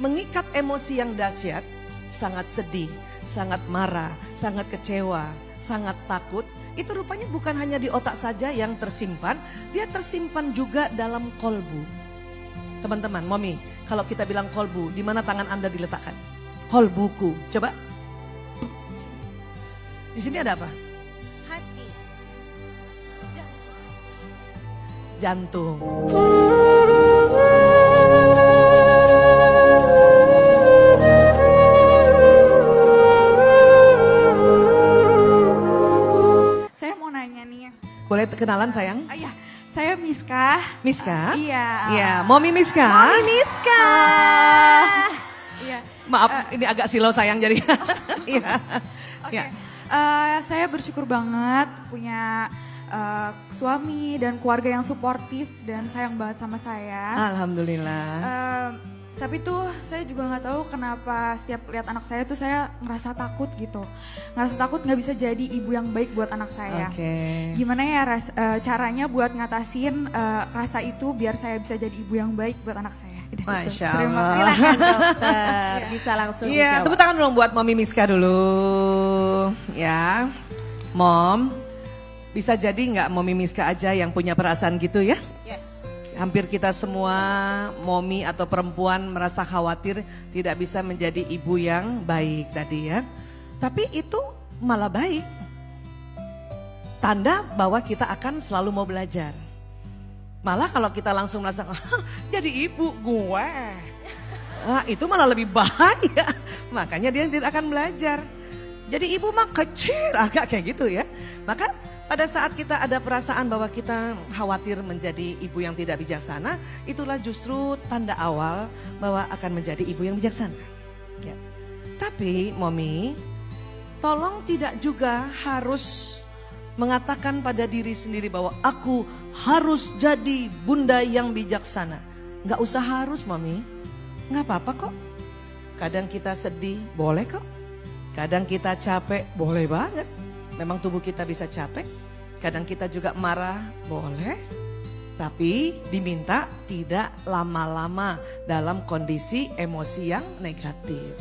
mengikat emosi yang dahsyat, sangat sedih, sangat marah, sangat kecewa, sangat takut, itu rupanya bukan hanya di otak saja yang tersimpan, dia tersimpan juga dalam kolbu. Teman-teman, Mommy, kalau kita bilang kolbu, di mana tangan Anda diletakkan? Kolbuku, coba. Di sini ada apa? Hati. Jantung. Saya mau nanya nih. Boleh kenalan sayang? Oh iya, saya Miska. Miska? Iya. Iya, Mommy Miska. Mommy Miska. Iya. Maaf, ini agak silau sayang jadi. Iya. Oke. Ya. Saya bersyukur banget punya suami dan keluarga yang suportif dan sayang banget sama saya. Alhamdulillah. Tapi tuh saya juga nggak tahu kenapa setiap lihat anak saya tuh saya ngerasa takut gitu. Ngerasa takut nggak bisa jadi ibu yang baik buat anak saya. Oke. Gimana ya caranya buat ngatasin rasa itu biar saya bisa jadi ibu yang baik buat anak saya. Udah, Masya gitu. Terima Allah. kasih. Silakan dokter, bisa langsung Iya, dijawab. tepuk tangan dong buat Mommy Miska dulu. Ya, Mom, bisa jadi nggak Mommy Miska aja yang punya perasaan gitu ya? Yes. Hampir kita semua, Mommy atau perempuan merasa khawatir tidak bisa menjadi ibu yang baik tadi ya. Tapi itu malah baik. Tanda bahwa kita akan selalu mau belajar. Malah kalau kita langsung merasa, jadi ibu gue. Nah, itu malah lebih bahaya. Makanya dia tidak akan belajar. Jadi ibu mah kecil, agak kayak gitu ya. Maka pada saat kita ada perasaan bahwa kita khawatir menjadi ibu yang tidak bijaksana, itulah justru tanda awal bahwa akan menjadi ibu yang bijaksana. Ya. Tapi Mommy, tolong tidak juga harus mengatakan pada diri sendiri bahwa aku harus jadi bunda yang bijaksana. Nggak usah harus Mommy, nggak apa-apa kok. Kadang kita sedih, boleh kok. Kadang kita capek, boleh banget. Memang tubuh kita bisa capek. Kadang kita juga marah, boleh. Tapi diminta tidak lama-lama dalam kondisi emosi yang negatif.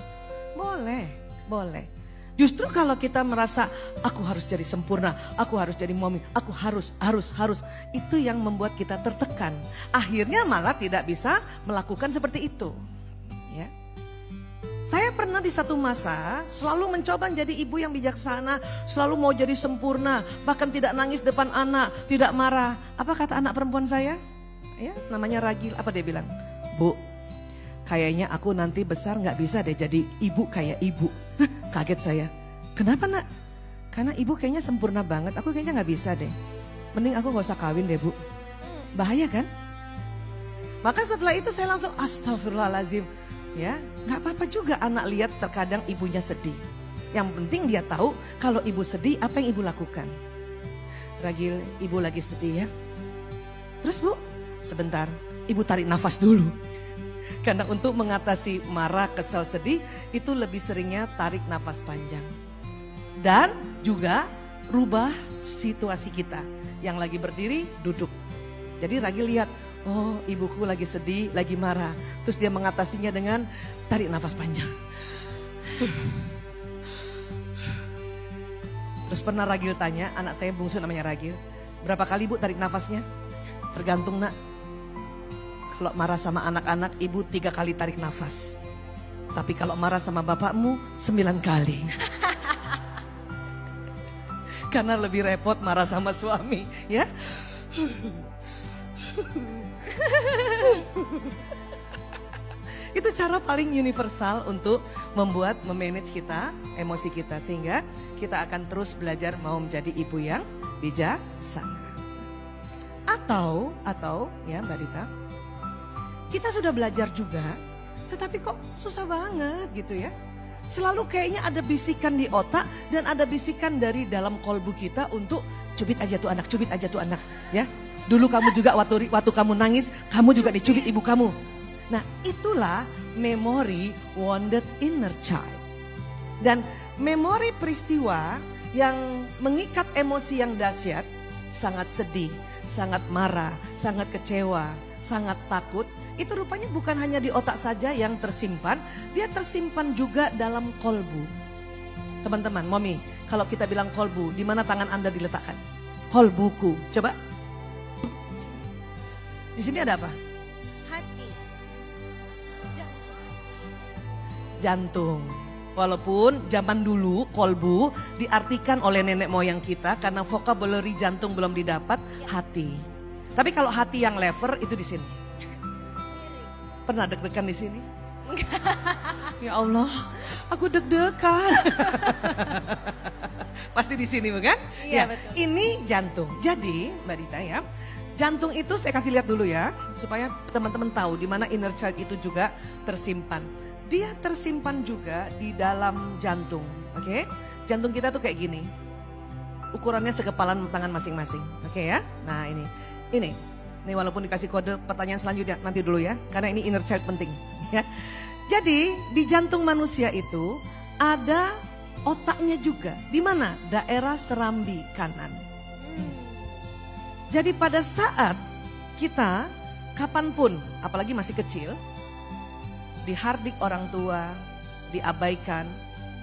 Boleh, boleh. Justru kalau kita merasa aku harus jadi sempurna, aku harus jadi mommy, aku harus. Itu yang membuat kita tertekan. Akhirnya malah tidak bisa melakukan seperti itu. Ya. Saya pernah di satu masa selalu mencoba menjadi ibu yang bijaksana, selalu mau jadi sempurna, bahkan tidak nangis depan anak, tidak marah. Apa kata anak perempuan saya? Ya, namanya Ragil, apa dia bilang? Bu, kayaknya aku nanti besar nggak bisa deh jadi ibu kayak ibu. Kaget saya. Kenapa nak? Karena ibu kayaknya sempurna banget, aku kayaknya nggak bisa deh. Mending aku nggak usah kawin deh bu. Bahaya kan? Maka setelah itu saya langsung astagfirullahaladzim. Ya, nggak apa-apa juga anak lihat terkadang ibunya sedih. Yang penting dia tahu kalau ibu sedih apa yang ibu lakukan. Ragil, ibu lagi sedih ya. Terus bu, sebentar, ibu tarik nafas dulu. Karena untuk mengatasi marah, kesel, sedih itu lebih seringnya tarik nafas panjang. Dan juga rubah situasi kita. Yang lagi berdiri, duduk. Jadi Ragil lihat, oh ibuku lagi sedih, lagi marah. Terus dia mengatasinya dengan tarik nafas panjang. Terus pernah Ragil tanya, anak saya bungsu namanya Ragil. Berapa kali bu tarik nafasnya? Tergantung nak. Kalau marah sama anak-anak, ibu 3 kali tarik nafas. Tapi kalau marah sama bapakmu, 9 kali. Karena lebih repot marah sama suami, ya. Itu cara paling universal untuk memanage kita, emosi kita. Sehingga kita akan terus belajar mau menjadi ibu yang bijaksana. Atau ya Mbak Rita, kita sudah belajar juga, tetapi kok susah banget gitu ya. Selalu kayaknya ada bisikan di otak dan ada bisikan dari dalam kolbu kita untuk cubit aja tuh anak, ya. Dulu kamu juga waktu kamu nangis, kamu juga dicubit ibu kamu. Nah itulah memori wounded inner child. Dan memori peristiwa yang mengikat emosi yang dahsyat, sangat sedih, sangat marah, sangat kecewa, sangat takut, itu rupanya bukan hanya di otak saja yang tersimpan, dia tersimpan juga dalam kolbu. Teman-teman, Mami, kalau kita bilang kolbu, di mana tangan Anda diletakkan? Kolbuku. Coba. Di sini ada apa? Hati. Jantung. Walaupun zaman dulu kolbu diartikan oleh nenek moyang kita karena vocabulary jantung belum didapat, hati. Tapi kalau hati yang lever itu di sini. Pernah deg-degan di sini? Ya Allah, aku deg-degan. Pasti di sini bukan? Iya, Ya, betul. ini jantung. Jadi Mbak Dita ya, jantung itu saya kasih lihat dulu ya, supaya teman-teman tahu di mana inner child itu juga tersimpan. Dia tersimpan juga di dalam jantung, oke? Jantung kita tuh kayak gini, ukurannya sekepalan tangan masing-masing, oke ya? Nah ini walaupun dikasih kode pertanyaan selanjutnya nanti dulu ya, karena ini inner child penting, ya. Jadi di jantung manusia itu ada otaknya juga, di mana? Daerah serambi kanan. Jadi pada saat kita kapanpun, apalagi masih kecil, dihardik orang tua, diabaikan,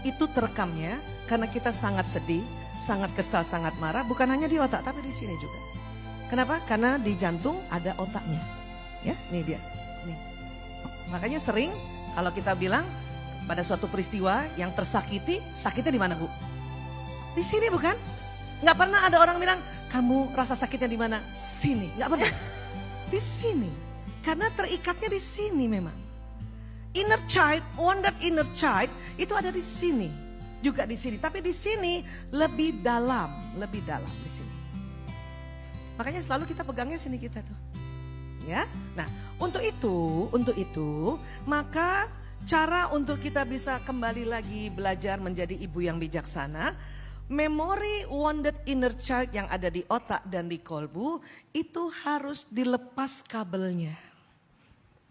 itu terekamnya karena kita sangat sedih, sangat kesal, sangat marah, bukan hanya di otak tapi di sini juga. Kenapa? Karena di jantung ada otaknya. Ya, ini dia. Nih. Makanya sering kalau kita bilang pada suatu peristiwa yang tersakiti, sakitnya di mana, Bu? Di sini bukan? Nggak pernah ada orang bilang, kamu rasa sakitnya di mana? Sini. Nggak pernah. Di sini. Karena terikatnya di sini memang. Inner child, wounded inner child itu ada di sini. Juga di sini. Tapi di sini lebih dalam di sini. Makanya selalu kita pegangnya sini kita tuh. Ya. Nah, untuk itu, maka cara untuk kita bisa kembali lagi belajar menjadi ibu yang bijaksana, memori wounded inner child yang ada di otak dan di kolbu itu harus dilepas kabelnya.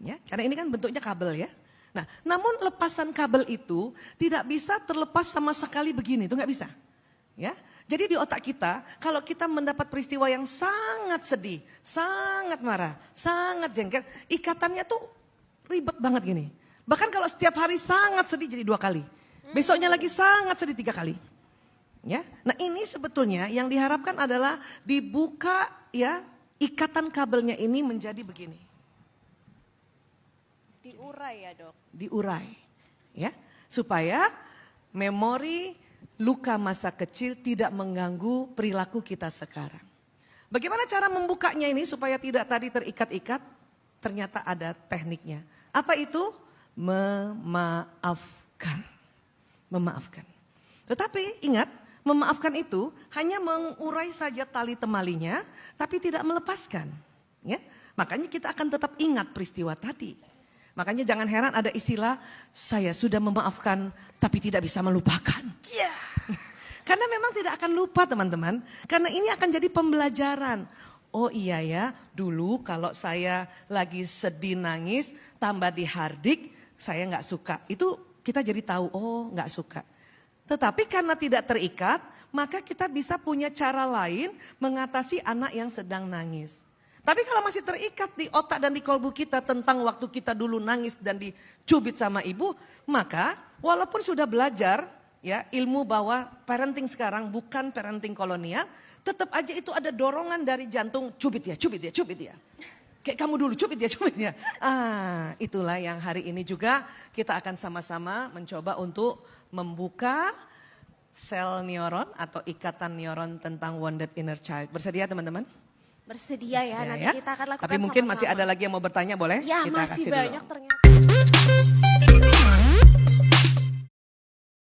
Ya, karena ini kan bentuknya kabel ya. Nah, namun lepasan kabel itu tidak bisa terlepas sama sekali begini, itu nggak bisa. Ya, jadi di otak kita, kalau kita mendapat peristiwa yang sangat sedih, sangat marah, sangat jengkel, ikatannya tuh ribet banget gini. Bahkan kalau setiap hari sangat sedih jadi 2 kali, besoknya lagi sangat sedih 3 kali. Ya, nah ini sebetulnya yang diharapkan adalah dibuka ya ikatan kabelnya ini menjadi begini. Diurai ya, Dok. Diurai, ya, supaya memori luka masa kecil tidak mengganggu perilaku kita sekarang. Bagaimana cara membukanya ini supaya tidak tadi terikat-ikat? Ternyata ada tekniknya. Apa itu? Memaafkan. Memaafkan. Tetapi ingat, memaafkan itu hanya mengurai saja tali temalinya, tapi tidak melepaskan. Ya, makanya kita akan tetap ingat peristiwa tadi. Makanya jangan heran ada istilah, saya sudah memaafkan tapi tidak bisa melupakan. Yeah. Karena memang tidak akan lupa teman-teman. Karena ini akan jadi pembelajaran. Oh iya ya, dulu kalau saya lagi sedih nangis, tambah dihardik, saya nggak suka. Itu kita jadi tahu, oh nggak suka. Tetapi karena tidak terikat, maka kita bisa punya cara lain mengatasi anak yang sedang nangis. Tapi kalau masih terikat di otak dan di kolbu kita tentang waktu kita dulu nangis dan dicubit sama ibu, maka walaupun sudah belajar ya ilmu bahwa parenting sekarang bukan parenting kolonial, tetap aja itu ada dorongan dari jantung, cubit ya, cubit ya, cubit ya. Kayak kamu dulu, cubit ya, cubit ya. Itulah yang hari ini juga kita akan sama-sama mencoba untuk membuka sel neuron atau ikatan neuron tentang wounded inner child. Bersedia teman-teman? Bersedia ya, nanti kita akan lakukan Tapi mungkin sama-sama. masih ada lagi yang mau bertanya, boleh? Ya, Kita masih kasih dulu. banyak ternyata.